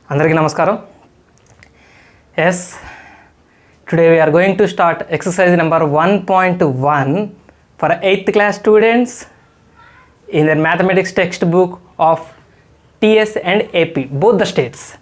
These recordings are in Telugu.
Andariki namaskaram. Yes, today we are going to start exercise number 1.1 for 8th class students in their mathematics textbook of TS and AP, both the states.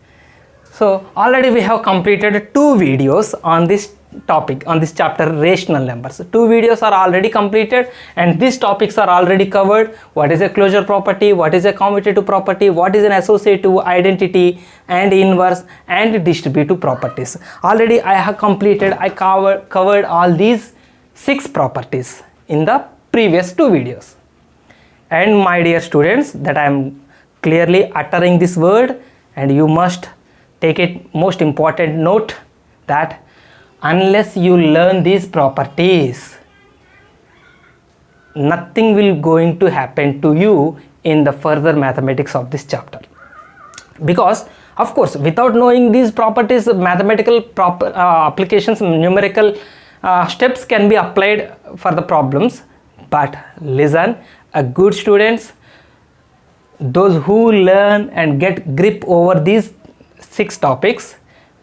So already we have completed 2 videos on this topic, on this chapter, rational numbers. 2 videos are already completed and these topics are already covered. What is a closure property, what is a commutative property, what is an associative identity and inverse and distributive properties. Already I have completed, I covered all these 6 properties in the previous 2 videos. And my dear students, that I am clearly uttering this word, and you must take it most important note that unless you learn these properties, nothing will going to happen to you in the further mathematics of this chapter. Because of course, without knowing these properties, mathematical applications, numerical steps can be applied for the problems. But listen, good students, those who learn and get grip over these 6 topics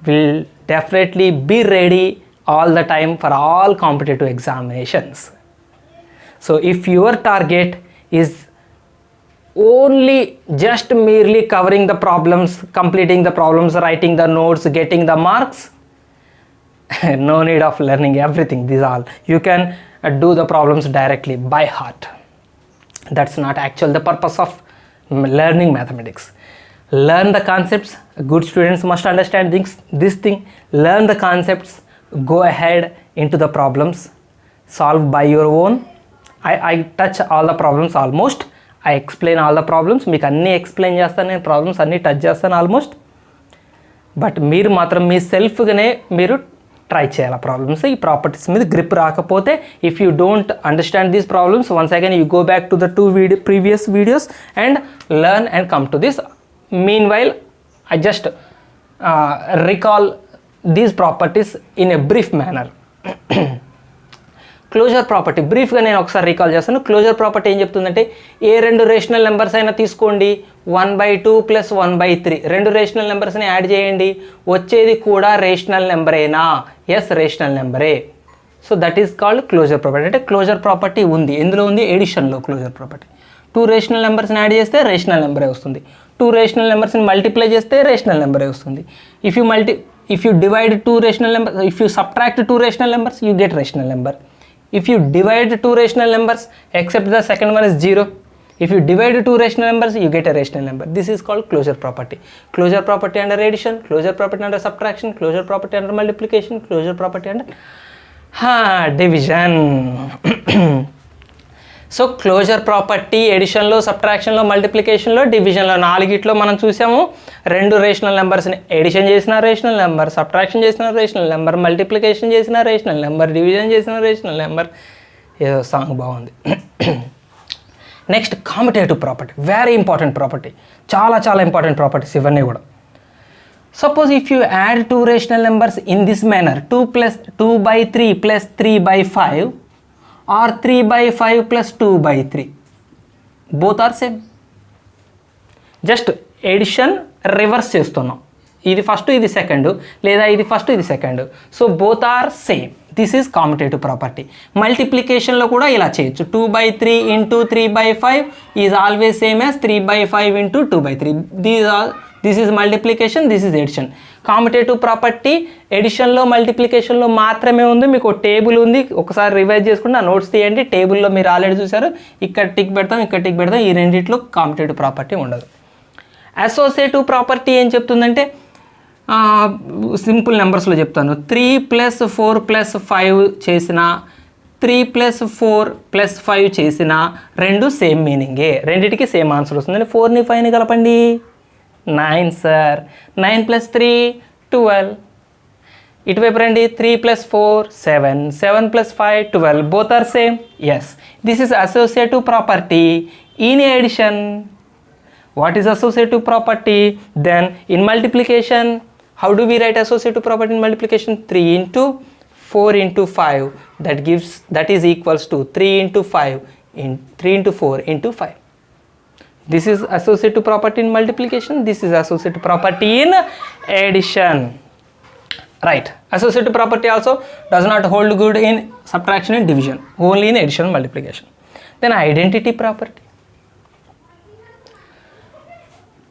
will definitely be ready all the time for all competitive examinations. So if your target is only just merely covering the problems, completing the problems, writing the notes, getting the marks, no need of learning everything. These all you can do the problems directly by heart. That's not actually the purpose of learning mathematics. Learn the concepts. Good students must understand this thing. Learn the concepts, go ahead into the problems, solve by your own. I touch all the problems almost. I explain all the problems. మీకు అన్నీ ఎక్స్ప్లెయిన్ చేస్తాను, నేను ప్రాబ్లమ్స్ అన్నీ టచ్ చేస్తాను ఆల్మోస్ట్. బట్ మీరు మాత్రం మీ సెల్ఫ్గానే మీరు ట్రై చేయాలి ప్రాబ్లమ్స్. ఈ ప్రాపర్టీస్ మీద గ్రిప్ రాకపోతే, if you don't understand these problems, once again you go back to the 2 previous videos and learn and come to this. Meanwhile, I just recall these properties in a brief manner. Closure property బ్రీఫ్గా నేను ఒకసారి రీకాల్ చేస్తాను. క్లోజర్ ప్రాపర్టీ ఏం చెప్తుందంటే, ఏ 2 రేషనల్ నెంబర్స్ అయినా తీసుకోండి, 1/2 + 1/3 2 రేషనల్ నెంబర్స్ని యాడ్ చేయండి, వచ్చేది కూడా రేషనల్ నెంబరేనా? ఎస్, రేషనల్ నెంబరే. So that is called closure property. అంటే క్లోజర్ ప్రాపర్టీ ఉంది. ఎందులో ఉంది? ఎడిషన్లో క్లోజర్ ప్రాపర్టీ. 2 రేషనల్ నెంబర్స్ని యాడ్ చేస్తే రేషనల్ నెంబరే వస్తుంది. 2 రేషనల్ నెంబర్స్ని మల్టిప్లై చేస్తే రేషనల్ నెంబరే వస్తుంది. If you divide 2 rational numbers, if you subtract 2 rational numbers, you get rational number. If you divide 2 rational numbers, except the second one is 0, if you divide 2 rational numbers, you get a rational number. This is called closure property. Closure property under addition, closure property under subtraction, closure property under multiplication, closure property under division. So closure property ఎడిషన్లో, సబ్ట్రాక్షన్లో, మల్టిప్లికేషన్లో, డివిజన్లో 4 మనం చూసాము. 2 రేషనల్ నెంబర్స్ని ఎడిషన్ చేసిన రేషనల్ నెంబర్, సబ్ట్రాక్షన్ చేసిన రేషనల్ నెంబర్, మల్టిప్లికేషన్ చేసిన రేషనల్ నెంబర్, డివిజన్ చేసిన రేషనల్ నెంబర్. ఏదో సాంగ్ బాగుంది. Next commutative property, very important property. చాలా చాలా ఇంపార్టెంట్ ప్రాపర్టీస్ ఇవన్నీ కూడా. Suppose if you add 2 rational numbers in this manner, 2/3 + 3/5 or 3/5 + 2/3, both are same. Just addition reverse చేస్తున్నాం. ఇది ఫస్ట్, ఇది సెకండ్, లేదా ఇది ఫస్ట్, ఇది second. So both are same. This is commutative property. మల్టిప్లికేషన్లో కూడా ఇలా చేయొచ్చు. 2/3 × 3/5 is always same as 3/5 × 2/3. This is multiplication, this is addition. Commutative property ఎడిషన్లో, మల్టిప్లికేషన్లో మాత్రమే ఉంది. మీకు టేబుల్ ఉంది, ఒకసారి రివైజ్ చేసుకుంటే ఆ నోట్స్ తీయండి. టేబుల్లో మీరు ఆల్రెడీ చూసారు. ఇక్కడ టిక్ పెడతాం, ఇక్కడ టిక్ పెడతాం. ఈ రెండిట్లో కామ్యుటేటివ్ ప్రాపర్టీ ఉండదు. అసోసియేటివ్ ప్రాపర్టీ ఏం చెప్తుందంటే, సింపుల్ నెంబర్స్లో చెప్తాను. 3 + 4 + 5 చేసిన, 3 + 4 + 5 చేసిన, రెండు సేమ్ మీనింగే. రెండింటికి సేమ్ ఆన్సర్ వస్తుందని 4ని 5ని కలపండి. 9 సార్. 9 + 3 12. ఇటువైపు రండి. 3 + 4 7. 7 + 5 12. Both are same. Yes, this is associative property in addition. What is associative property? Then in multiplication, how do we write associative property in multiplication? 3 × 4 × 5. That is equals to 3 × 5 in 3 × 4 × 5. This is associative property in multiplication. This is associative property in addition. Right. Associative property also does not hold good in subtraction and division. Only in addition and multiplication. Then identity property.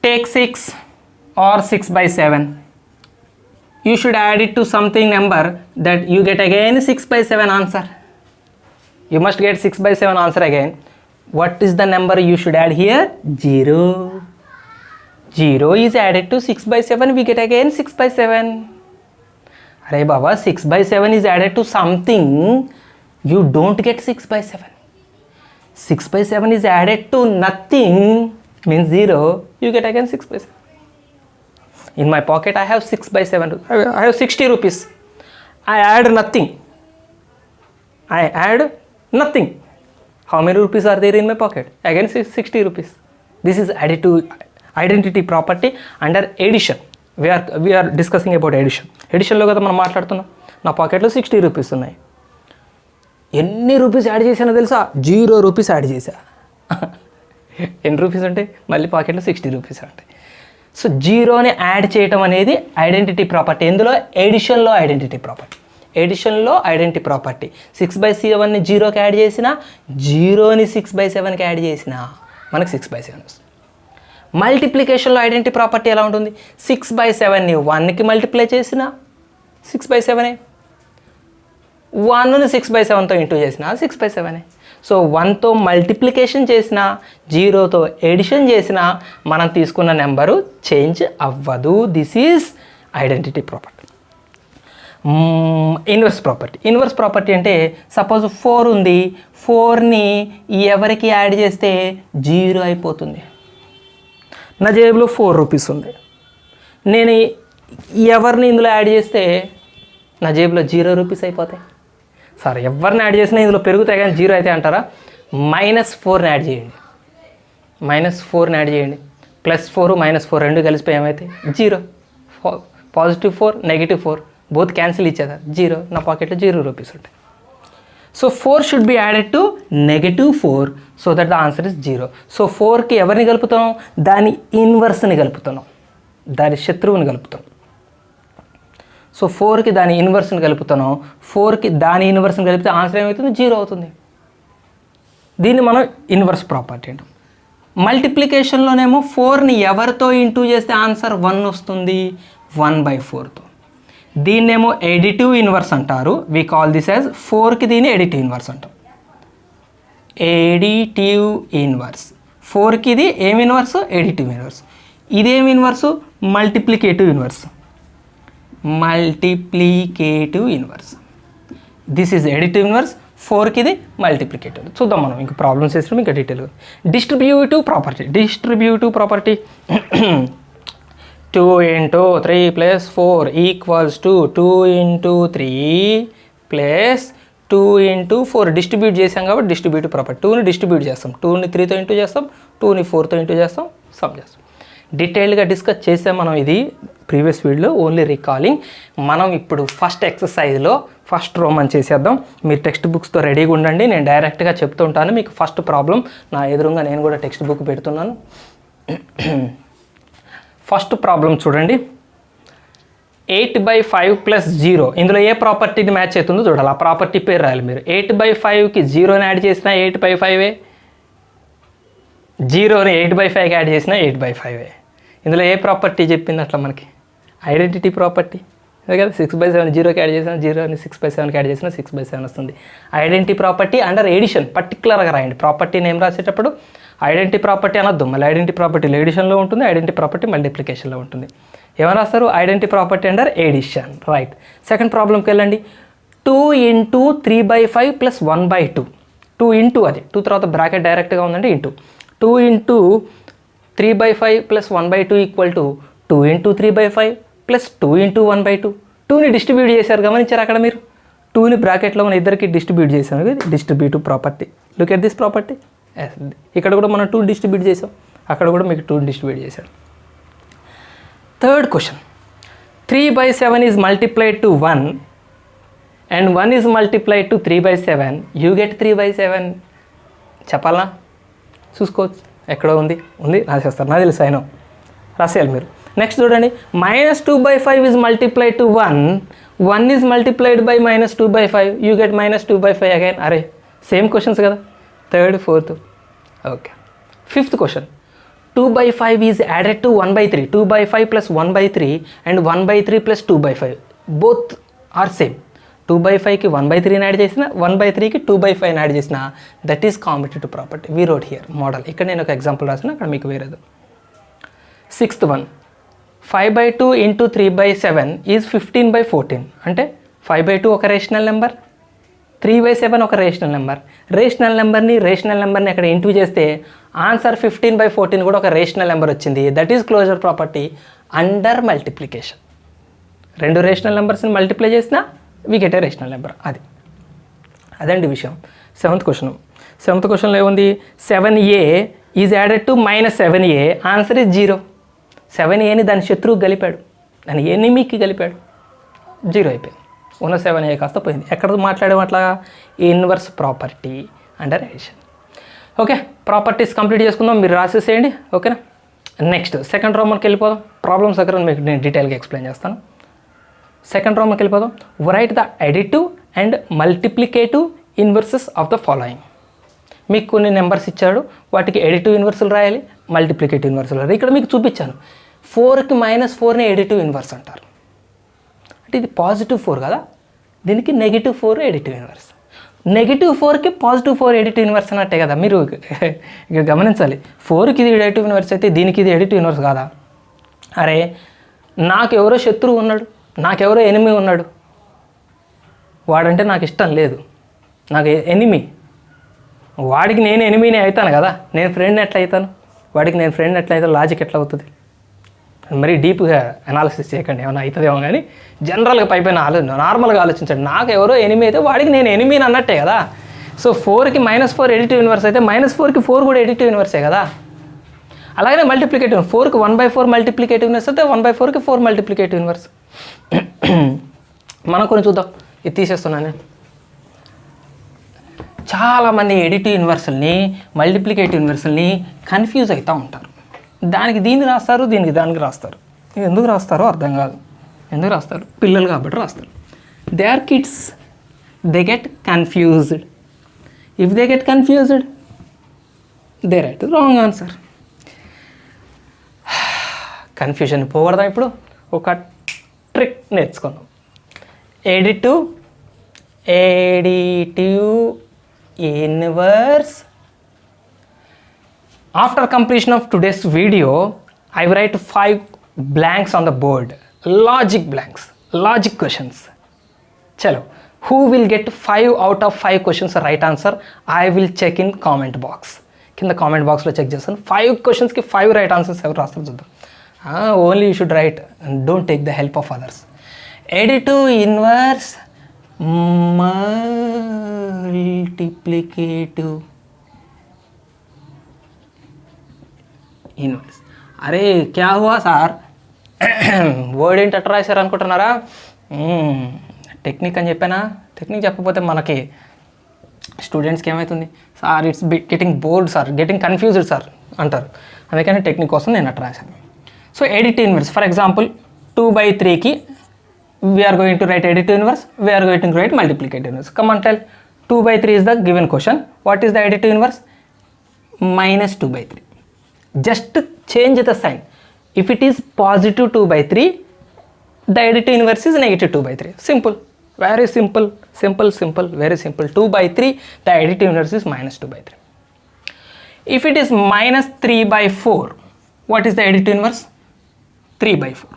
Take 6 or 6 by 7. You should add it to something number that you get again 6 by 7 answer. You must get 6 by 7 answer again. What is the number you should add here? 0. 0 is added to 6 by 7. We get again 6 by 7. Arey Baba, 6 by 7 is added to something. You don't get 6 by 7. 6 by 7 is added to nothing. Means 0. You get again 6 by 7. In my pocket I have 6 by 7. I have 60 rupees. I add nothing. I add nothing. How many rupees are there in my pocket? Again 60 rupees. This is added to identity property under addition. We are discussing about addition. Addition లో కదా మనం మాట్లాడుతున్నాం. నా పాకెట్లో 60 రూపీస్ ఉన్నాయి. ఎన్ని రూపీస్ యాడ్ చేశానో తెలుసా? 0 రూపీస్ యాడ్ చేశా. ఎన్ని రూపీస్ ఉంటాయి? మళ్ళీ పాకెట్లో 60 రూపీస్ ఉంటాయి. సో జీరోని యాడ్ చేయటం అనేది ఐడెంటిటీ ప్రాపర్టీ. ఎందులో? ఎడిషన్లో ఐడెంటిటీ ప్రాపర్టీ. ఎడిషన్లో ఐడెంటిటీ ప్రాపర్టీ. 6 by 7ని జీరోకి యాడ్ చేసిన, జీరోని 6 by 7కి యాడ్ చేసిన మనకు 6 by 7 వస్తుంది. మల్టిప్లికేషన్లో ఐడెంటిటీ ప్రాపర్టీ ఎలా ఉంటుంది? 6 by 7ని 1కి మల్టిప్లై చేసిన 6 by 7ఏ, 1ని 6 by 7తో ఇంటూ చేసిన 6 by 7ఏ. సో 1తో మల్టిప్లికేషన్ చేసిన, 0తో ఎడిషన్ చేసిన మనం తీసుకున్న నెంబరు చేంజ్ అవ్వదు. This is identity property. Inverse property. Inverse property అంటే సపోజ్ 4 ఉంది, 4ని ఎవరికి యాడ్ చేస్తే 0 అయిపోతుంది. నా జేబులో 4 రూపీస్ ఉంది, నేను ఎవరిని ఇందులో యాడ్ చేస్తే నా జేబులో 0 రూపీస్ అయిపోతాయి. సార్ ఎవరిని యాడ్ చేసినా ఇందులో పెరుగుతాయి కానీ 0 అయితే అంటారా? -4ని యాడ్ చేయండి, -4ని యాడ్ చేయండి. +4 -4 రెండు కలిసిపోయి ఏమైతే 0. +4 -4 బోత్ క్యాన్సిల్ ఇచ్చేదా 0. నా పాకెట్లో 0 రూపీస్ ఉంటాయి. So 4 should be added to -4 so that the answer is 0. So 4కి ఎవరిని కలుపుతాం? దాని ఇన్వర్స్ని కలుపుతున్నాం, దాని శత్రువుని కలుపుతాం. సో 4కి దాని ఇన్వర్స్ని కలుపుతున్నాం, 4కి దాని ఇన్వర్స్ని కలిపితే ఆన్సర్ ఏమవుతుంది? 0 అవుతుంది. దీన్ని మనం ఇన్వర్స్ ప్రాపర్టీ అంటాం. మల్టిప్లికేషన్లోనేమో 4ని ఎవరితో ఇంటూ చేస్తే ఆన్సర్ 1 వస్తుంది? 1/4తో. దీన్నేమో ఎడిటివ్ ఇన్వర్స్ అంటారు. వి కాల్ దిస్ యాజ్ 4కి దీన్ని ఎడిటివ్ ఇన్వర్స్ అంటాం. Additive inverse. 4కి ఇది ఏమి ఇన్వర్స్? Additive inverse. ఇదేమి inverse? Multiplicative inverse. Multiplicative inverse. This is additive inverse. 4కి ఇది మల్టిప్లికేటివ్. చూద్దాం మనం ఇంకా ప్రాబ్లమ్స్ చేసినాం ఇంకా డీటెయిల్గా. Distributive property. Distributive property 2 × 3 + 4 = 2 × 3 + 2 × 4 distribute చేసాం కాబట్టి డిస్ట్రిబ్యూటివ్ ప్రాపర్టీ. 2ని డిస్ట్రిబ్యూట్ చేస్తాం, 2ని 3తో ఇంటూ చేస్తాం, 2ని 4తో ఇంటూ చేస్తాం, సమ్ చేస్తాం. డీటెయిల్గా డిస్కస్ చేసాం మనం ఇది ప్రీవియస్ వీడియోలో. Only recalling. మనం ఇప్పుడు ఫస్ట్ ఎక్సర్సైజ్లో ఫస్ట్ రోమన్ చేసేద్దాం. మీరు టెక్స్ట్ బుక్స్తో రెడీగా ఉండండి. నేను డైరెక్ట్గా చెప్తుంటాను మీకు. ఫస్ట్ ప్రాబ్లం నా ఎదురుగా నేను కూడా టెక్స్ట్ బుక్ పెడుతున్నాను. ఫస్ట్ ప్రాబ్లం చూడండి. 8/5 + 0 ఇందులో ఏ ప్రాపర్టీని మ్యాచ్ అవుతుందో చూడాలి. ఆ ప్రాపర్టీ పేరు రాయాలి మీరు. 8/5కి 0ని యాడ్ చేసినా 8/5ఏ, 0ని 8/5కి యాడ్ చేసినా 8/5ఏ. ఇందులో ఏ ప్రాపర్టీ చెప్పింది అట్లా మనకి? ఐడెంటిటీ ప్రాపర్టీ అదే కదా. 6/7 0కి యాడ్ చేసినా, 0ని 6/7కి యాడ్ చేసినా 6/7 వస్తుంది. ఐడెంటిటీ ప్రాపర్టీ అండర్ ఎడిషన్ పర్టికులర్గా రాయండి. ప్రాపర్టీ నేమ్ రాసేటప్పుడు ఐడెంటిటీ ప్రాపర్టీ అనొద్దు. మళ్ళీ ఐడెంటిటీ ప్రాపర్టీ ఎడిషన్లో ఉంటుంది, ఐడెంటిటీ ప్రాపర్టీ మల్టిప్లికేషన్లో ఉంటుంది. ఏమైనా రాస్తారు? Identity property under addition. Right. Second ప్రాబ్లంకి వెళ్ళండి. 2 × 3/5 + 1/2. 2 × అది 2 తర్వాత బ్రాకెట్ డైరెక్ట్గా ఉందంటే ఇంటూ 2 × 3/5 + 1/2 = 2 × 3/5 + 2 × 1/2. 2ని డిస్ట్రిబ్యూట్ చేశారు, గమనించారు అక్కడ మీరు. 2ని బ్రాకెట్లో మన ఇద్దరికి డిస్ట్రిబ్యూట్ చేసాం. ఇది distributive property. Look at this property. ఇక్కడ కూడా మనం 2 డిస్ట్రిబ్యూట్ చేసాం, అక్కడ కూడా మీకు 2 డిస్ట్రిబ్యూట్ చేశాడు. Third question. 3/7 is multiplied to 1 and 1 is multiplied to 3/7. You get 3/7. చెప్పాలా? చూసుకోవచ్చు. ఎక్కడో ఉంది రాసేస్తారు, నాకు తెలుసు అయినా రాసేయాలి మీరు. నెక్స్ట్ చూడండి, -2/5 is multiplied to 1 is multiplied by -2/5, you get -2/5 again. అరే సేమ్ క్వశ్చన్స్ కదా, third fourth. Okay, fifth question, 2/5 is added to 1/3, 2/5 plus 1/3 and 1/3 plus 2/5 both are same. 2/5కి 1/3 యాడ్ చేసిన, 1/3కి 2/5 యాడ్ చేసిన, that is competitive property. We wrote here model. ఇక్కడ నేను ఒక ఎగ్జాంపుల్ రాసిన, అక్కడ మీకు వేరేది. Sixth one, 5/2 into 3/7 is 15/14. అంటే 5/2 ఒక రేషనల్ నెంబర్, 3/7 ఒక రేషనల్ నెంబర్. రేషనల్ నెంబర్ని అక్కడ ఇంటూ చేస్తే ఆన్సర్ 15/14 కూడా ఒక రేషనల్ నెంబర్ వచ్చింది. That is closure property under multiplication. రెండు రేషనల్ నెంబర్స్ని మల్టిప్లై చేసినా we get a rational number. అదండి విషయం. సెవెంత్ క్వశ్చన్లో ఏముంది, 7a is added to -7a, answer is 0. 7aని దాని శత్రువు కలిపాడు, దాని ఎనిమికి కలిపాడు, 0 అయిపోయింది. ఉన్న 7a కాస్త పోయింది. ఎక్కడ మాట్లాడేం అట్లా, inverse property under addition. Okay, properties complete చేసుకుందాం, మీరు రాసేసేయండి. ఓకేనా, నెక్స్ట్ సెకండ్ రోమన్కి వెళ్ళిపోదాం. ప్రాబ్లమ్స్ దగ్గర మీకు నేను డీటెయిల్గా ఎక్స్ప్లెయిన్ చేస్తాను. సెకండ్ రోమన్కి వెళ్ళిపోదాం. Right the additive and multiplicative inverses of the following. మీకు కొన్ని నెంబర్స్ ఇచ్చాడు, వాటికి ఎడిటివ్ ఇన్వర్సులు రాయాలి, మల్టిప్లికేటివ్ ఇన్వర్సులు రాయాలి. ఇక్కడ మీకు చూపించాను, 4కి -4ని ఎడిటివ్ ఇన్వర్స్ అంటారు. అంటే ఇది +4 కదా, దీనికి -4 ఎడిటివ్ ఇన్వర్స్. -4కి +4 ఎడిటివ్ ఇన్వర్స్ అన్నట్టే కదా. మీరు ఇక గమనించాలి, 4కి ఇది ఎడిటివ్ ఇన్వర్స్ అయితే దీనికి ఇది ఎడిటివ్ ఇన్వర్స్ కాదా? అరే నాకు ఎవరో శత్రువు ఉన్నాడు, నాకెవరో ఎనిమి ఉన్నాడు, వాడంటే నాకు ఇష్టం లేదు, నాకు ఎనిమి, వాడికి నేను ఎనిమిని అవుతాను కదా, నేను ఫ్రెండ్ ఎట్లా అవుతాను, వాడికి నేను ఫ్రెండ్ ఎట్లా అవుతాను, లాజిక్ ఎట్లా అవుతుంది? మరీ డీప్గా అనాలిసిస్ చేయకండి, ఏమైనా అవుతుందేమో కానీ జనరల్గా పైపైన నార్మల్గా ఆలోచించండి. నాకు ఎవరో ఎనిమి అయితే వాడికి నేను ఎనిమిని అన్నట్టే కదా. సో 4కి -4 ఎడిటివ్ ఇన్వర్స్ అయితే -4కి 4 కూడా ఎడిటివ్ ఇన్వర్సే కదా. అలాగే మల్టిప్లికేటివ్, 4కి 1/4 మల్టిప్లికేటివ్ ఇన్వర్స్ అయితే 1/4కి 4 మల్టిప్లికేటివ్ ఇన్వర్స్. మనం కొన్ని చూద్దాం, ఇది తీసేస్తున్నాను నేను. చాలామంది ఎడిటివ్ ఇన్వర్సల్ని మల్టిప్లికేటివ్ ఇన్వర్సల్ని కన్ఫ్యూజ్ అవుతూ ఉంటారు. దానికి దీన్ని రాస్తారు, దీనికి దానికి రాస్తారు. ఎందుకు రాస్తారో అర్థం కాదు. ఎందుకు రాస్తారు? పిల్లలు కాబట్టి రాస్తారు. They are kids, they get confused. If they get confused they write wrong answer. Confusion పోగొడదాం. ఇప్పుడు ఒక ట్రిక్ నేర్చుకుందాం. Additive inverse. After completion of today's video, I will write 5 blanks on the board. Logic blanks, logic questions. Chalo, who will get 5 out of 5 questions right answer? I will check in comment box. Kinda comment box lo check chestanu. 5 questions ki 5 right answers evaru rastaru chuddam. Only you should write and don't take the help of others. Additive inverse multiplicative inverse. అరే క్యా హువా సార్, వర్డ్ ఏంటి అట్లా రాశారు అనుకుంటున్నారా? టెక్నిక్ అని చెప్పానా? టెక్నిక్ చెప్పకపోతే మనకి స్టూడెంట్స్కి ఏమవుతుంది, sir it's getting bored sir, getting confused sir అంటారు. అందుకని టెక్నిక్ కోసం నేను అట్లా రాశాను. So additive inverse, for example 2/3కి we're going to write additive inverse, we're going to write multiplicative inverse. Come on tell, 2/3 is the given question. What is the additive inverse? -2/3. Just change the sign. If it is positive 2/3, the additive inverse is -2/3. Simple, very simple, very simple. 2/3, the additive inverse is -2/3. If it is -3/4, what is the additive inverse? 3/4.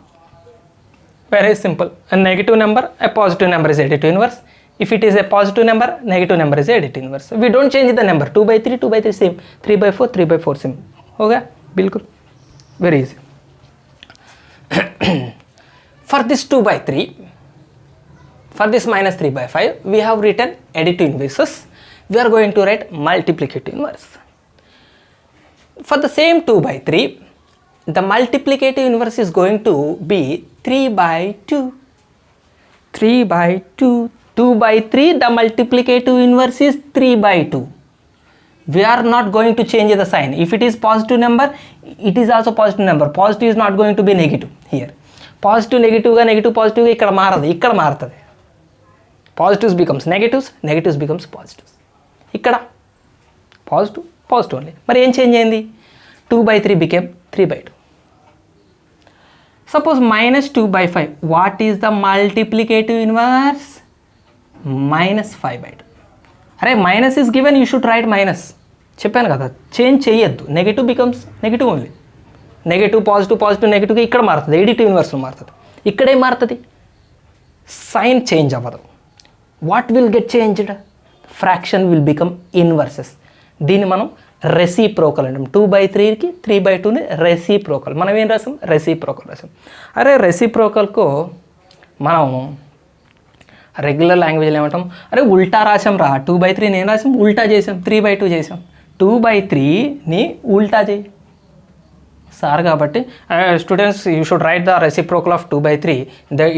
Very simple. A negative number, a positive number is additive inverse. If it is a positive number, negative number is additive inverse. We don't change the number. 2/3 same. 3/4 same. Okay? Bilkul. Very easy. For this 2/3, for this -3/5, we have written additive inverses. We are going to write multiplicative inverse. For the same 2/3, the multiplicative inverse is going to be 3/2. 3/2. 2/3, the multiplicative inverse is 3/2. we are not going to change the sign. If it is positive number, it is also positive number. Positive is not going to be negative here. Positive negative గా నెగిటివ్ పాజిటివ్గా ఇక్కడ మారదు, ఇక్కడ మారుతుంది. Positives becomes negatives, negatives becomes positives. ఇక్కడ పాజిటివ్ పాజిటివ్ ఓన్లీ. మరి ఏం చేంజ్ అయింది? 2/3 became 3/2. Suppose -2/5. What is the multiplicative inverse? -5/2. అరే minus is given, you should write minus. చెప్పాను కదా, చేంజ్ చేయొద్దు. Negative becomes negative only. Negative positive, positive నెగిటివ్గా ఇక్కడ మారుతుంది, ఎడిటివ్ ఇన్వర్స్లో మారుతుంది. ఇక్కడే మారుతుంది, సైన్ చేంజ్ అవ్వదు. What will get changed? Fraction will become inverses. దీన్ని మనం రెసిప్రోకల్ అంటాం. 2/3కి 3/2ని రెసిప్రోకల్. మనం ఏం రాసాం? రెసిప్రోకల్ రాసాం. అరే రెసిప్రోకల్కు మనం రెగ్యులర్ లాంగ్వేజ్లో ఏమంటాం? అరే ఉల్టా రాసాం రా. 2/3 ఏం రాసాం? ఉల్టా చేసాం. 3/2 చేసాం. 2/3ని ఉల్టా చేయి సార్. కాబట్టి students you should write the reciprocal of 2/3,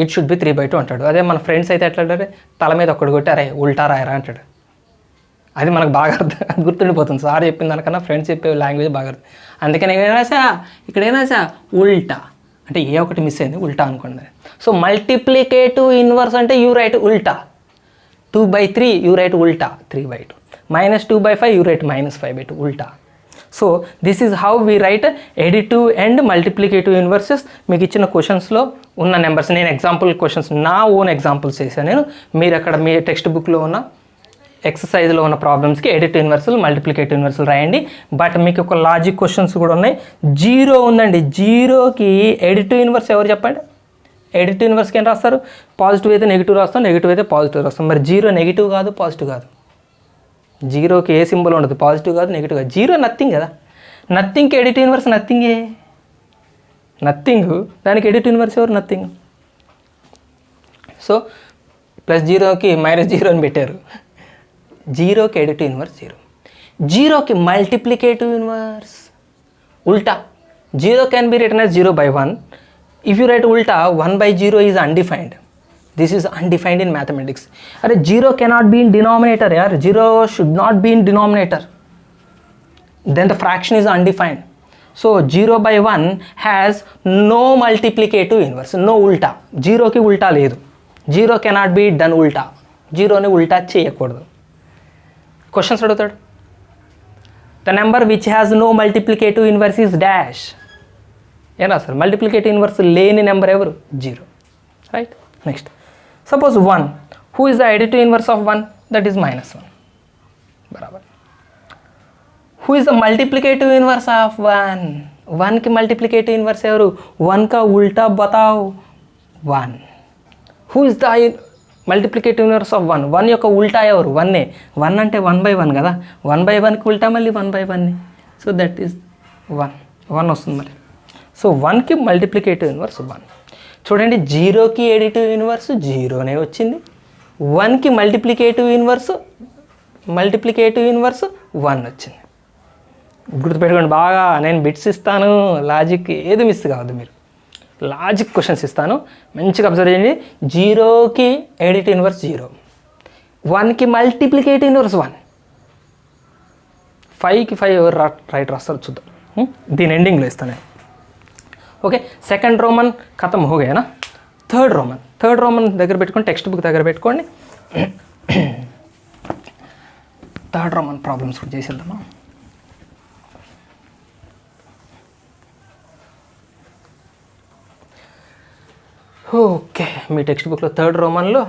it should be 3/2 అంటాడు. అదే మన ఫ్రెండ్స్ అయితే ఎట్లా అంటారు? తల మీద ఒక్కడు కొట్టి అరే ఉల్టా రాయరా అంటాడు. అది మనకు బాగా గుర్తుండిపోతుంది. సార్ చెప్పిన దానికన్నా ఫ్రెండ్స్ చెప్పే లాంగ్వేజ్ బాగా అర్థం. అందుకని ఏం రాసా? ఇక్కడ ఏం రాసా? ఉల్టా. అంటే ఏ ఒకటి మిస్ అయింది, ఉల్టా అనుకోండి. సో మల్టిప్లికేటివ్ ఇన్వర్స్ అంటే యూ రైట్ ఉల్టా. 2/3 యూ రైట్ ఉల్టా 3/2. -2/5 యూ రైట్ -5/2 ఉల్టా. So this is how we write additive and multiplicative inverses. మీకు ఇచ్చిన క్వశ్చన్స్లో ఉన్న నెంబర్స్, నేను ఎగ్జాంపుల్ క్వశ్చన్స్ నా ఓన్ ఎగ్జాంపుల్స్ చేశాను నేను. మీరు అక్కడ మీ టెక్స్ట్ బుక్లో ఉన్న ఎక్సర్సైజ్లో ఉన్న ప్రాబ్లమ్స్కి ఎడిటివ్ ఇన్వర్సల్, మల్టిప్లికేటివ్ ఇన్వర్సల్ రాయండి. బట్ మీకు ఒక లాజిక్ క్వశ్చన్స్ కూడా ఉన్నాయి. 0 ఉందండి, 0కి ఎడిటివ్ ఇన్వర్స్ ఎవరు చెప్పండి? ఎడిటివ్ ఇన్వర్స్కి ఏం రాస్తారు? పాజిటివ్ అయితే నెగిటివ్ రాస్తాం, నెగిటివ్ అయితే పాజిటివ్ రాస్తాం. మరి 0 నెగిటివ్ కాదు, పాజిటివ్ కాదు. 0కి ఏ సింబల్ ఉండదు, పాజిటివ్ కాదు, నెగిటివ్ కాదు. 0 నథింగ్ కదా. నథింగ్కి ఎడిటివ్ ఇన్వర్స్ నథింగే. నథింగ్, దానికి ఎడిటివ్ ఇన్వర్స్ ఎవరు? నథింగ్. సో +0కి -0 అని పెట్టారు. 0కి ఎడిటివ్ ఇన్వర్స్ 0. 0కి మల్టిప్లికేటివ్ ఇన్వర్స్ ఉల్టా. 0 can be written as 0/1. If you write ఉల్టా 1/0 is undefined. This is undefined in mathematics. అరే 0 కెనాట్ బీ ఇన్ డినామినేటర్ యార్. 0 should not be in denominator. Then the fraction is undefined. So 0/1 has no multiplicative inverse, no ఉల్టా. 0కి ఉల్టా లేదు. 0 కెనాట్ బీ డన్ ఉల్టా. 0ని ఉల్టా చేయకూడదు. క్వశ్చన్స్ అడుగుతాడు. The number which has no multiplicative inverse is dash. ఏం రాస్తారు? మల్టిప్లికేటివ్ ఇన్వర్స్ లేని నెంబర్ ఎవరు? 0. Right. Next suppose 1. Who is the additive inverse of 1? That is -1. బరాబర్. Who is the multiplicative inverse of 1? 1కి మల్టిప్లికేటివ్ ఇన్వర్స్ ఎవరు? 1 का ఉల్టా బతావ్. 1. Who is the multiplicative inverse of 1? 1 యొక్క ఉల్టా ఎవరు? 1ఏ. 1 అంటే 1/1 కదా. 1/1కి ఉల్టా మళ్ళీ 1/1. సో దట్ ఈస్ 1 వస్తుంది మరి. సో 1కి మల్టిప్లికేటివ్ ఇన్వర్స్ 1. చూడండి 0కి ఎడిటివ్ ఇన్వర్స్ 0నే వచ్చింది. 1కి మల్టిప్లికేటివ్ ఇన్వర్స్ 1 వచ్చింది. గుర్తుపెట్టుకోండి బాగా. నేను బిట్స్ ఇస్తాను, లాజిక్ ఏది మిస్ కావద్దు. మీరు లాజిక్ క్వశ్చన్స్ ఇస్తాను, మంచిగా అబ్జర్వ్ చేయండి. 0కి ఎడిటివ్ ఇన్వర్స్ 0, 1కి మల్టిప్లికేటివ్ ఇన్వర్స్ 1, 5కి 5 ఎవరు రైట్ రాస్తారు చూద్దాం. దీని ఎండింగ్లో ఇస్తాను నేను. ఓకే, సెకండ్ రోమన్ ఖతం హోగేనా. థర్డ్ రోమన్ దగ్గర పెట్టుకోండి, టెక్స్ట్ బుక్ దగ్గర పెట్టుకోండి. థర్డ్ రోమన్ ప్రాబ్లమ్స్ కూడా చేసేద్దామా. ఓకే, మీ టెక్స్ట్ బుక్లో థర్డ్ రోమన్లో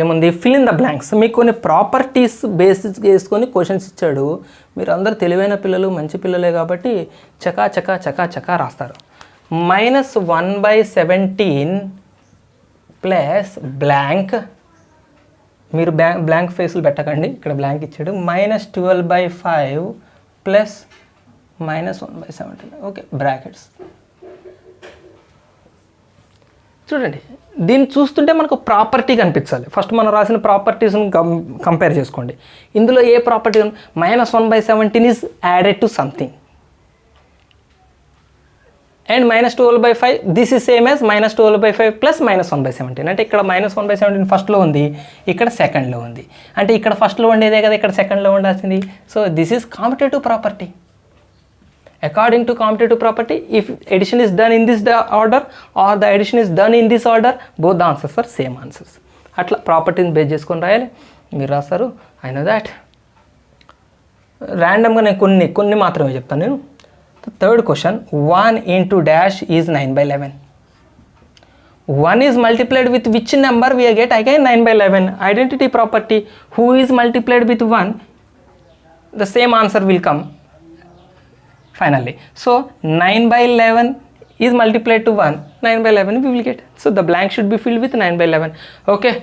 ఏముంది? Fill in the blanks. మీకు కొన్ని ప్రాపర్టీస్ బేసిస్ చేసుకొని క్వశ్చన్స్ ఇచ్చాడు. మీరు అందరు తెలివైన పిల్లలు, మంచి పిల్లలే కాబట్టి చకా చకా చకా చకా రాస్తారు. -1/17 ప్లస్ బ్లాంక్. మీరు బ్లాంక్ ఫేసులు పెట్టకండి, ఇక్కడ బ్లాంక్ ఇచ్చాడు. -12/5 ప్లస్ -1/17. Okay, brackets. చూడండి, దీన్ని చూస్తుంటే మనకు ప్రాపర్టీ కనిపించాలి. ఫస్ట్ మనం రాసిన ప్రాపర్టీస్ని కంపేర్ చేసుకోండి. ఇందులో ఏ property? -1/17 is added to something. And -12/5 this is same as -12/5 plus -1/17. అంటే ఇక్కడ -1/17 ఫస్ట్లో ఉంది, ఇక్కడ సెకండ్లో ఉంది. అంటే ఇక్కడ ఫస్ట్లో ఉండేదే కదా ఇక్కడ సెకండ్లో ఉండాల్సింది. So this is competitive property. According to competitive property, if addition is done in this order or the addition is done in this order, both the answers are same answers. అట్లా ప్రాపర్టీని బేస్ చేసుకొని రాయాలి. మీరు రాస్తారు, ఐ నో దాట్. ర్యాండమ్గా నేను కొన్ని మాత్రమే చెప్తాను నేను. Third question, 1 into dash is 9/11. 1 is multiplied with which number we get again 9/11. Identity property, who is multiplied with 1, the same answer will come finally. So 9/11 is multiplied to 1, 9/11 we will get. So the blank should be filled with 9/11. Okay,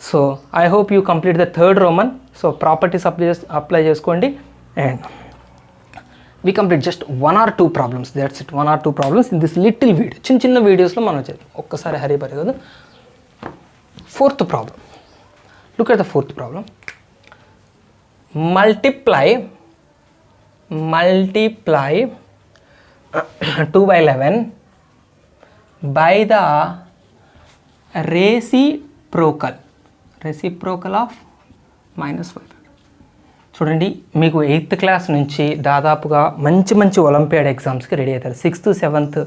so I hope you complete the third Roman. So properties apply చేసుకోండి, and we complete just 1 or 2 problems. That's it, 1 or 2 problems in this little video. చిన్న వీడియోస్లో మనం చేద్దాం. ఒక్కసారి హరి బరి కదా. Fourth problem, look at the fourth problem. Multiply 2/11 by the reciprocal of -5. చూడండి, మీకు 8th క్లాస్ నుంచి దాదాపుగా మంచి ఒలింపియాడ్ ఎగ్జామ్స్కి రెడీ అవుతారు. 6th 7th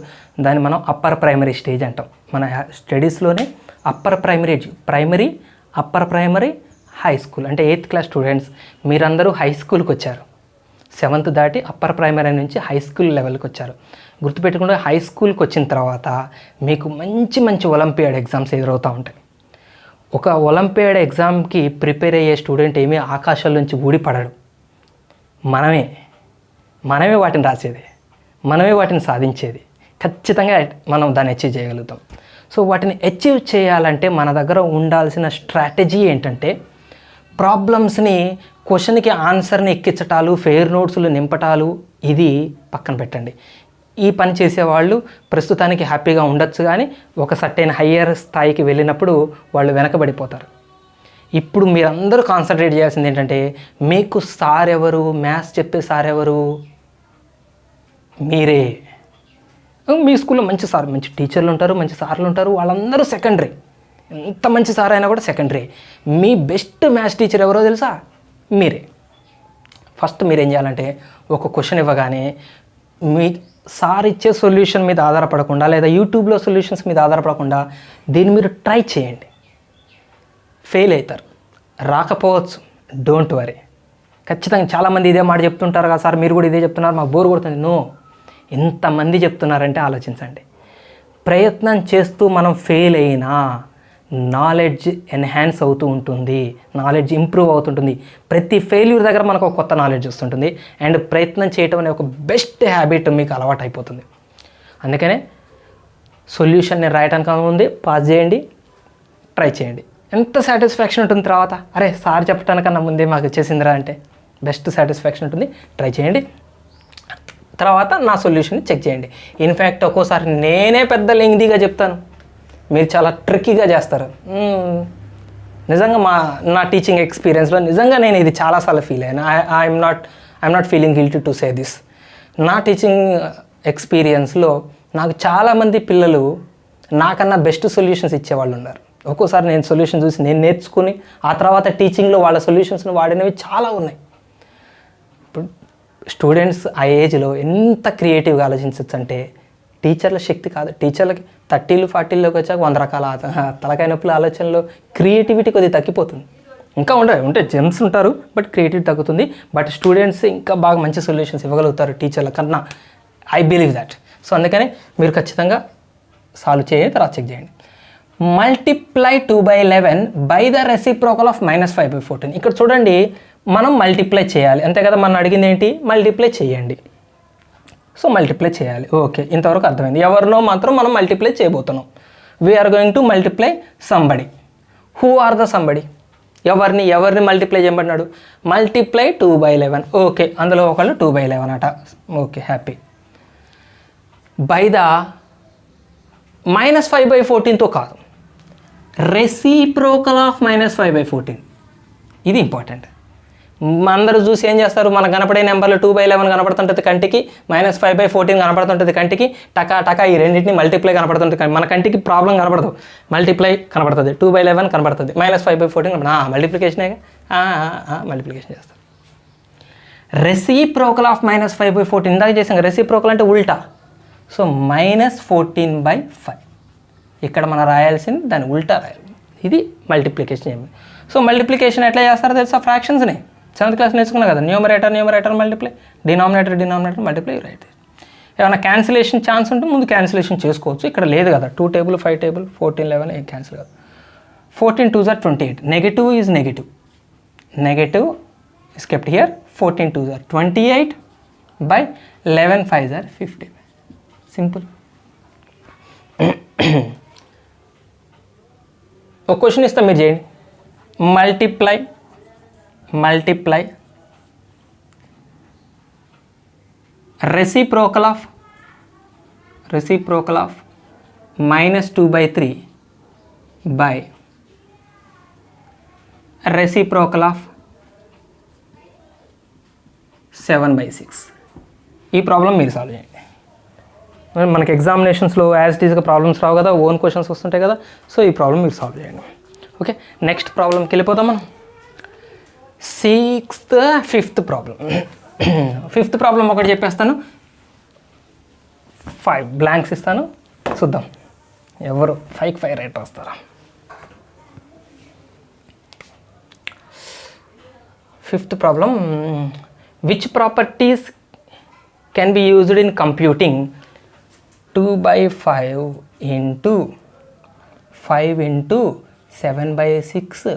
దాన్ని మనం అప్పర్ ప్రైమరీ స్టేజ్ అంటాం. మన స్టడీస్లోనే upper primary upper primary high school. అంటే 8th క్లాస్ స్టూడెంట్స్ మీరందరూ హై స్కూల్కి వచ్చారు. 7th దాటి అప్పర్ ప్రైమరీ నుంచి హై స్కూల్ లెవెల్కి వచ్చారు. గుర్తుపెట్టుకుంటే హై స్కూల్కి వచ్చిన తర్వాత మీకు మంచి ఒలింపియాడ్ ఎగ్జామ్స్ ఎదురవుతూ ఉంటాయి. ఒక ఒలింపియాడ్ ఎగ్జామ్కి ప్రిపేర్ అయ్యే స్టూడెంట్ ఏమీ ఆకాశాల నుంచి ఊడిపడడు. మనమే వాటిని రాసేది, మనమే వాటిని సాధించేది. ఖచ్చితంగా మనం దాన్ని అచీవ్ చేయగలుగుతాం. సో వాటిని అచీవ్ చేయాలంటే మన దగ్గర ఉండాల్సిన స్ట్రాటజీ ఏంటంటే, ప్రాబ్లమ్స్ని క్వశ్చన్కి ఆన్సర్ని ఎక్కించటాలు, ఫెయిర్ నోట్స్లు నింపటాలు ఇది పక్కన పెట్టండి. ఈ పని చేసేవాళ్ళు ప్రస్తుతానికి హ్యాపీగా ఉండొచ్చు, కానీ ఒక సర్టెన్ హయ్యర్ స్థాయికి వెళ్ళినప్పుడు వాళ్ళు వెనకబడిపోతారు. ఇప్పుడు మీరందరూ కాన్సన్ట్రేట్ చేయాల్సింది ఏంటంటే, మీకు సార్ ఎవరు, మ్యాథ్స్ చెప్పే సార్ ఎవరు? మీరే. మీ స్కూల్లో మంచి టీచర్లు ఉంటారు, మంచి సార్లు ఉంటారు, వాళ్ళందరూ సెకండరీ. ఎంత మంచి సార్ అయినా కూడా సెకండరీ. మీ బెస్ట్ మ్యాథ్స్ టీచర్ ఎవరో తెలుసా? మీరే. ఫస్ట్ మీరు ఏం చేయాలంటే, ఒక క్వశ్చన్ ఇవ్వగానే మీ సార్ ఇచ్చే సొల్యూషన్ మీద ఆధారపడకుండా, లేదా యూట్యూబ్లో సొల్యూషన్స్ మీద ఆధారపడకుండా దీన్ని మీరు ట్రై చేయండి. ఫెయిల్ అవుతారు, రాకపోవచ్చు, డోంట్ వరీ. ఖచ్చితంగా చాలామంది ఇదే మాట చెప్తుంటారు కదా సార్, మీరు కూడా ఇదే చెప్తున్నారు, మాకు బోర్ కొడుతుంది. నో, ఎంతమంది చెప్తున్నారంటే ఆలోచించండి. ప్రయత్నం చేస్తూ మనం ఫెయిల్ అయినా నాలెడ్జ్ ఎన్హాన్స్ అవుతూ ఉంటుంది, నాలెడ్జ్ ఇంప్రూవ్ అవుతుంటుంది. ప్రతి ఫెయిల్యూర్ దగ్గర మనకు ఒక కొత్త నాలెడ్జ్ వస్తుంటుంది. అండ్ ప్రయత్నం చేయటం అనే ఒక బెస్ట్ హ్యాబిట్ మీకు అలవాటు అయిపోతుంది. అందుకనే సొల్యూషన్ని రాయటానికి ముందే పాస్ చేయండి, ట్రై చేయండి. ఎంత సాటిస్ఫాక్షన్ ఉంటుంది తర్వాత, అరే సార్ చెప్పడానికన్నా ముందే మాకు వచ్చేసిందిరా అంటే బెస్ట్ సాటిస్ఫాక్షన్ ఉంటుంది. ట్రై చేయండి, తర్వాత నా సొల్యూషన్ని చెక్ చేయండి. ఇన్ఫ్యాక్ట్ ఒక్కోసారి నేనే పెద్ద లెంగ్దీగా చెప్తాను, మీరు చాలా ట్రిక్కీగా చేస్తారు. నిజంగా నా టీచింగ్ ఎక్స్పీరియన్స్లో నిజంగా నేను ఇది చాలాసార్లు ఫీల్ అయ్యాను. I'm not feeling guilty to say this. నా టీచింగ్ ఎక్స్పీరియన్స్లో నాకు చాలామంది పిల్లలు నాకన్నా బెస్ట్ సొల్యూషన్స్ ఇచ్చేవాళ్ళు ఉన్నారు. ఒక్కోసారి నేను సొల్యూషన్ చూసి నేను నేర్చుకుని ఆ తర్వాత టీచింగ్లో వాళ్ళ సొల్యూషన్స్ని వాడినవి చాలా ఉన్నాయి. ఇప్పుడు స్టూడెంట్స్ ఆ ఏజ్లో ఎంత క్రియేటివ్గా ఆలోచించవచ్చు అంటే టీచర్ల శక్తి కాదు. టీచర్లకి 30s 40sలోకి వచ్చాక 100 రకాల తలకాయ నొప్పుల ఆలోచనలో క్రియేటివిటీ కొద్దిగా తగ్గిపోతుంది. ఇంకా ఉంటే జెమ్స్ ఉంటారు, బట్ క్రియేటివిటీ తగ్గుతుంది. బట్ స్టూడెంట్స్ ఇంకా బాగా మంచి సొల్యూషన్స్ ఇవ్వగలుగుతారు టీచర్ల కన్నా. I believe that. సో అందుకని మీరు ఖచ్చితంగా సాల్వ్ చేయండి, తర్వాత చెక్ చేయండి. Multiply 2/11 by the reciprocal of -5/14. ఇక్కడ చూడండి, మనం మల్టిప్లై చేయాలి అంతే కదా. మనం అడిగింది ఏంటి? మల్టిప్లై చేయండి. సో మల్టిప్లై చేయాలి. ఓకే, ఇంతవరకు అర్థమైంది. ఎవరినో మాత్రం మనం మల్టిప్లై చేయబోతున్నాం. We are going to multiply somebody. Who are the somebody? ఎవరిని మల్టిప్లై చేయబడినాడు? మల్టిప్లై 2/11. ఓకే, అందులో ఒకళ్ళు 2/11 అట. Okay, happy. బై ద -5/14తో కాదు, రెసిప్రోకల్ ఆఫ్ -5/14. ఇది ఇంపార్టెంట్. అందరూ చూసి ఏం చేస్తారు, మనకు కనపడే నెంబర్లు 2/11 కనపడుతుంటుంది కంటికి, -5/14 కనపడుతుంటుంది కంటికి, టకా ఈ రెండింటిని మల్టిప్లై కనపడుతుంటుంది. మన కంటికి ప్రాబ్లం కనపడదు, మల్టిప్లై కనపడుతుంది. 2/11 కనపడుతుంది, -5/14 మల్టిప్లికేషనే, మల్టిప్లికేషన్ చేస్తారు. రెసిప్రోకల్ ఆఫ్ -5/14 ఇందాక చేసాం. రెసిప్రోకల్ అంటే ఉల్టా. సో -14/5 ఇక్కడ మనం రాయాల్సింది దాన్ని ఉల్టా రాయాలి. ఇది మల్టిప్లికేషన్. సో మల్టిప్లికేషన్ ఎట్లా చేస్తారో తెలుసా, ఫ్రాక్షన్స్ని 7th క్లాస్ నేర్చుకున్నా కదా, numerator multiply, denominator multiply, right. ఏమైనా క్యాన్సిలేషన్ ఛాన్స్ ఉంటే ముందు క్యాన్సిలేషన్ చేసుకోవచ్చు. ఇక్కడ లేదు కదా, 2 టేబుల్ 5 టేబుల్ 14 11 ఏం క్యాన్సిల్ కాదు. 14 2s are 28. Negative is negative is kept here. 14 2s are 28 by 11 5s are 50. Simple. ఒక క్వశ్చన్ ఇస్తాం, మీరు చేయండి. Multiply reciprocal of -2/3 by reciprocal of 7/6. ఈ ప్రాబ్లం మీరు సాల్వ్ చేయండి. మనకి ఎగ్జామినేషన్స్లో యాజ్ ఇట్ ఈస్గా ప్రాబ్లమ్స్ రావు కదా, ఓన్ క్వశ్చన్స్ వస్తుంటాయి కదా. సో ఈ ప్రాబ్లం మీరు సాల్వ్ చేయండి. ఓకే, నెక్స్ట్ ప్రాబ్లంకి వెళ్ళిపోతాం మనం. ఫిఫ్త్ ప్రాబ్లం ఒకటి చెప్పేస్తాను, 5 బ్లాంక్స్ ఇస్తాను, చూద్దాం ఎవరు 5కి 5 రైట్ వస్తారా. Fifth problem, which properties can be used in computing 2/5 into 5 into 7/6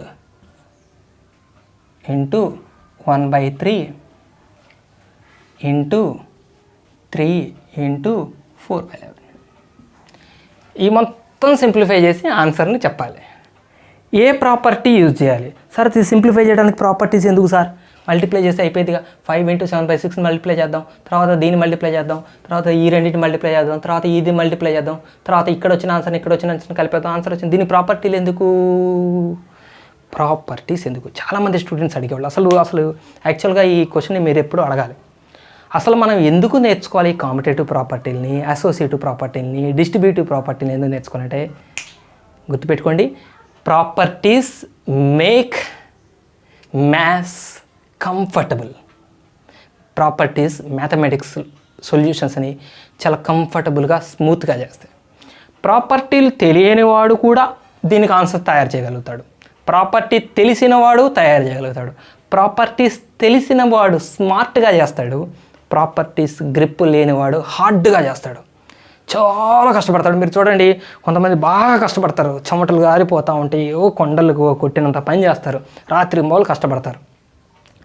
into 1/3 into 3 into 4/11. ఈ మొత్తం సింప్లిఫై చేసి ఆన్సర్ని చెప్పాలి. ఏ ప్రాపర్టీ యూజ్ చేయాలి సార్? ఇది సింప్లిఫై చేయడానికి ప్రాపర్టీస్ ఎందుకు సార్? మల్టిప్లై చేస్తే అయిపోయిందిగా. 5 into 7/6 మల్టిప్లై చేద్దాం, తర్వాత దీన్ని మల్టిప్లై చేద్దాం, తర్వాత ఈ రెండింటిని మల్టిప్లై చేద్దాం, తర్వాత ఇది మల్టిప్లై చేద్దాం, తర్వాత ఇక్కడ వచ్చిన ఆన్సర్ని ఇక్కడ వచ్చిన ఆన్సర్ని కలిపేద్దాం, ఆన్సర్ వచ్చింది. దీని ప్రాపర్టీస్ ఎందుకు చాలామంది స్టూడెంట్స్ అడిగేవాళ్ళు. అసలు యాక్చువల్గా ఈ క్వశ్చన్ని మీరు ఎప్పుడు అడగాలి. అసలు మనం ఎందుకు నేర్చుకోవాలి కాంపిటేటివ్ ప్రాపర్టీలని, అసోసియేటివ్ ప్రాపర్టీలని, డిస్ట్రిబ్యూటివ్ ప్రాపర్టీని ఎందుకు నేర్చుకోవాలంటే గుర్తుపెట్టుకోండి, properties make maths comfortable. Properties mathematics సొల్యూషన్స్ని చాలా కంఫర్టబుల్గా స్మూత్గా చేస్తాయి. ప్రాపర్టీలు తెలియని వాడు కూడా దీనికి ఆన్సర్ తయారు చేయగలుగుతాడు, ప్రాపర్టీ తెలిసిన వాడు తయారు చేయగలుగుతాడు. ప్రాపర్టీస్ తెలిసిన వాడు స్మార్ట్గా చేస్తాడు, ప్రాపర్టీస్ గ్రిప్ లేనివాడు హార్డ్గా చేస్తాడు, చాలా కష్టపడతాడు. మీరు చూడండి, కొంతమంది బాగా కష్టపడతారు, చెమటలు గారిపోతూ ఉంటాయి, కొండలు కొట్టినంత పని చేస్తారు, రాత్రి మూలు కష్టపడతారు.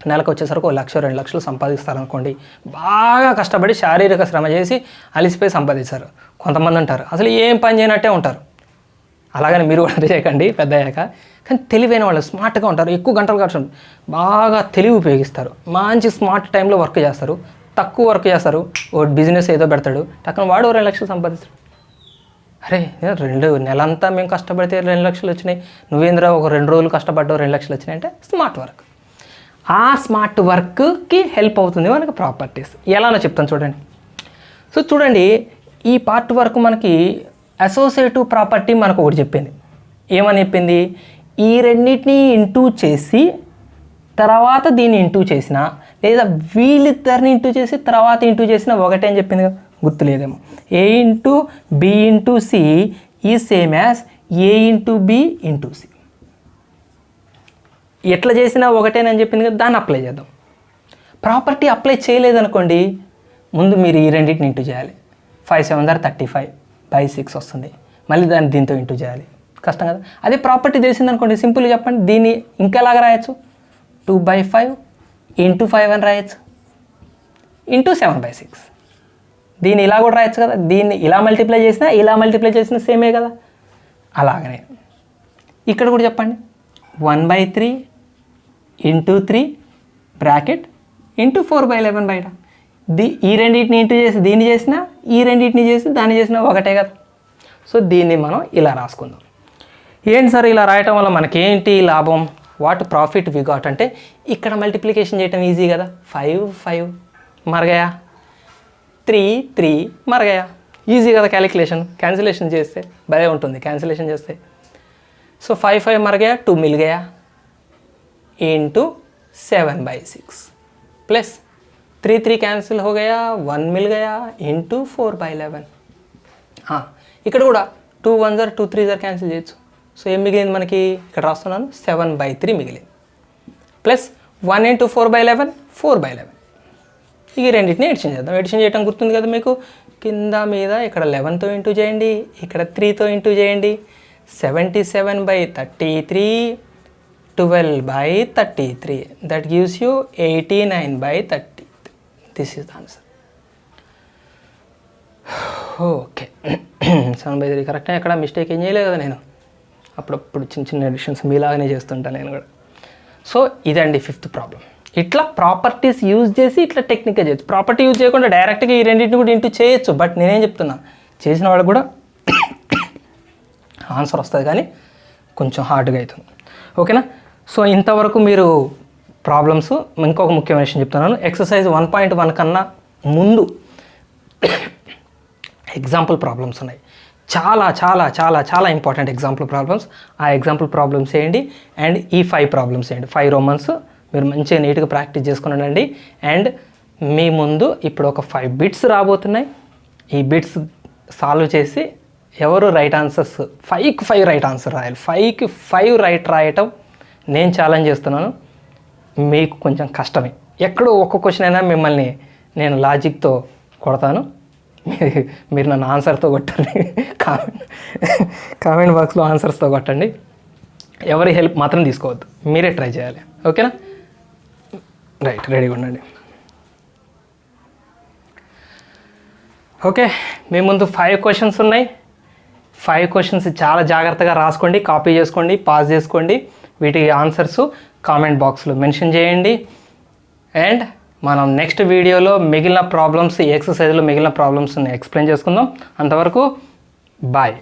నెలకు వచ్చేసరికి 1 లక్ష 2 లక్షలు సంపాదిస్తారనుకోండి. బాగా కష్టపడి శారీరక శ్రమ చేసి అలిసిపోయి సంపాదిస్తారు. కొంతమంది ఉంటారు అసలు ఏం పని చేయనట్టే ఉంటారు. అలాగని మీరు కూడా చేయకండి పెద్ద అయ్యాక. కానీ తెలివైన వాళ్ళు స్మార్ట్గా ఉంటారు, ఎక్కువ గంటలు కష్టం, బాగా తెలివి ఉపయోగిస్తారు, మంచి స్మార్ట్ టైంలో వర్క్ చేస్తారు, తక్కువ వర్క్ చేస్తారు. ఓ బిజినెస్ ఏదో పెడతాడు, టక్కున వాడు 2 లక్షలు సంపాదిస్తాడు. అరే 2 నెలంతా మేము కష్టపడితే 2 లక్షలు వచ్చినాయి, నువ్వేంద్రా ఒక 2 రోజులు కష్టపడ్డావు 2 లక్షలు వచ్చినాయి అంటే స్మార్ట్ వర్క్. ఆ స్మార్ట్ వర్క్కి హెల్ప్ అవుతుంది మనకి ప్రాపర్టీస్. ఎలానో చెప్తాను చూడండి. సో చూడండి, ఈ పార్ట్ వరకు మనకి అసోసియేటివ్ ప్రాపర్టీ మనకు ఒకటి చెప్పింది. ఏమని చెప్పింది? ఈ రెండింటిని ఇంటూ చేసి తర్వాత దీన్ని ఇంటూ చేసిన, లేదా వీళ్ళిద్దరిని ఇంటూ చేసి తర్వాత ఇంటూ చేసిన ఒకటే అని చెప్పింది కదా, గుర్తులేదేమో. A into B into C ఈ same as A into B into C. ఎట్లా చేసినా ఒకటేనని చెప్పింది కదా, దాన్ని అప్లై చేద్దాం. ప్రాపర్టీ అప్లై చేయలేదనుకోండి, ముందు మీరు ఈ రెండింటిని ఇంటూ చేయాలి. 5 7 35/6 వస్తుంది, మళ్ళీ దాన్ని దీంతో ఇంటూ చేయాలి, కష్టం కదా. అదే ప్రాపర్టీ తెలిసిందనుకోండి, సింపుల్గా చెప్పండి, దీన్ని ఇంకెలాగా రాయొచ్చు, 2/5 ఇంటూ 5 అని రాయొచ్చు, ఇంటూ 7/6. దీన్ని ఇలా కూడా రాయొచ్చు కదా, దీన్ని ఇలా మల్టిప్లై చేసినా సేమే కదా. అలాగనే ఇక్కడ కూడా చెప్పండి, 1/3 ఇంటూ 3 బ్రాకెట్ ఇంటూ 4/11 బయట. ఈ రెండింటిని ఇంటూ చేసి దీన్ని చేసినా, ఈ రెండింటిని చేసి దాన్ని చేసినా ఒకటే కదా. సో దీన్ని మనం ఇలా రాసుకుందాం. ఏంటి సార్ ఇలా రాయటం వల్ల మనకేంటి లాభం? వాట్ ప్రాఫిట్ వి గాట్ అంటే ఇక్కడ మల్టిప్లికేషన్ చేయటం ఈజీ కదా, 5 5 మరగయా, 3 3 మరగయా, ఈజీ కదా క్యాన్సిలేషన్ చేస్తే భలే ఉంటుంది క్యాన్సిలేషన్ చేస్తే. సో 5 5 मर गया, 2 मिल गया इंटू 7/6 प्लस 3 3 कैंसिल हो गया, 1 मिल गया इंटू 4/11. हाँ ఇక్కడ కూడా 2 1 2 3 క్యాన్సిల్ చేయొచ్చు. సో ఏం మిగిలింది మనకి ఇక్కడ రాస్తున్నాను 7/3 మిగిలింది ప్లస్ 1 ఇంటూ 4/11 4/11. ఇక రెండింటిని ఎడిషన్ చేద్దాం. ఎడిషన్ చేయడం గుర్తుంది కదా మీకు, కింద మీద ఇక్కడ 11తో ఇంటూ చేయండి, ఇక్కడ 3తో ఇంటూ చేయండి. 77/33 12/33 that gives you 89/30. This is the answer. Okay 7/3 కరెక్టే. ఎక్కడ మిస్టేక్ ఏం చేయలేదు కదా నేను, అప్పుడప్పుడు చిన్న చిన్న ఎడిషన్స్ మీలాగానే చేస్తుంటాను నేను కూడా. సో ఇదండి 5th ప్రాబ్లం. ఇట్లా ప్రాపర్టీస్ యూజ్ చేసి ఇట్లా టెక్నిక్గా చేయొచ్చు. ప్రాపర్టీ యూజ్ చేయకుండా డైరెక్ట్గా ఈ రెండింటిని కూడా ఇంటూ చేయొచ్చు. బట్ నేనేం చెప్తున్నా, చేసిన వాళ్ళకి కూడా ఆన్సర్ వస్తుంది కానీ కొంచెం హార్డ్గా అవుతుంది. ఓకేనా? సో ఇంతవరకు మీరు ప్రాబ్లమ్స్. ఇంకొక ముఖ్యమైన విషయం చెప్తున్నాను, ఎక్సర్సైజ్ 1.1 కన్నా ముందు ఎగ్జాంపుల్ ప్రాబ్లమ్స్ ఉన్నాయి, చాలా చాలా చాలా చాలా ఇంపార్టెంట్ ఎగ్జాంపుల్ ప్రాబ్లమ్స్. ఆ ఎగ్జాంపుల్ ప్రాబ్లమ్స్ చేయండి అండ్ ఈ 5 ప్రాబ్లమ్స్ చేయండి. 5 రోమన్స్ మీరు మంచిగా నీట్గా ప్రాక్టీస్ చేసుకున్నానండి. అండ్ మీ ముందు ఇప్పుడు ఒక 5 బిట్స్ రాబోతున్నాయి. ఈ బిట్స్ సాల్వ్ చేసి ఎవరు రైట్ ఆన్సర్స్ 5కి 5 రైట్ ఆన్సర్ రాయాలి. 5కి 5 రైట్ రాయటం నేను ఛాలెంజ్ చేస్తున్నాను. మీకు కొంచెం కష్టమే, ఎక్కడో ఒక్క క్వశ్చన్ అయినా మిమ్మల్ని నేను లాజిక్తో కొడతాను. మీరు నన్ను ఆన్సర్తో కొట్టండి, కామెంట్ బాక్స్లో ఆన్సర్స్తో కొట్టండి. ఎవరి హెల్ప్ మాత్రం తీసుకోవద్దు, మీరే ట్రై చేయాలి. ఓకేనా? రైట్, రెడీగా ఉండండి. ఓకే, మీ ముందు 5 క్వశ్చన్స్ ఉన్నాయి. 5 క్వశ్చన్స్ చాలా జాగ్రత్తగా రాసుకోండి, కాపీ చేసుకోండి, పాస్ చేసుకోండి. వీటి ఆన్సర్స్ కామెంట్ బాక్స్లో మెన్షన్ చేయండి. అండ్ మనం నెక్స్ట్ వీడియోలో మిగిలిన ప్రాబ్లమ్స్, ఈ ఎక్సర్సైజ్లో మిగిలిన ప్రాబ్లమ్స్ని ఎక్స్ప్లెయిన్ చేసుకుందాం. అంతవరకు బాయ్.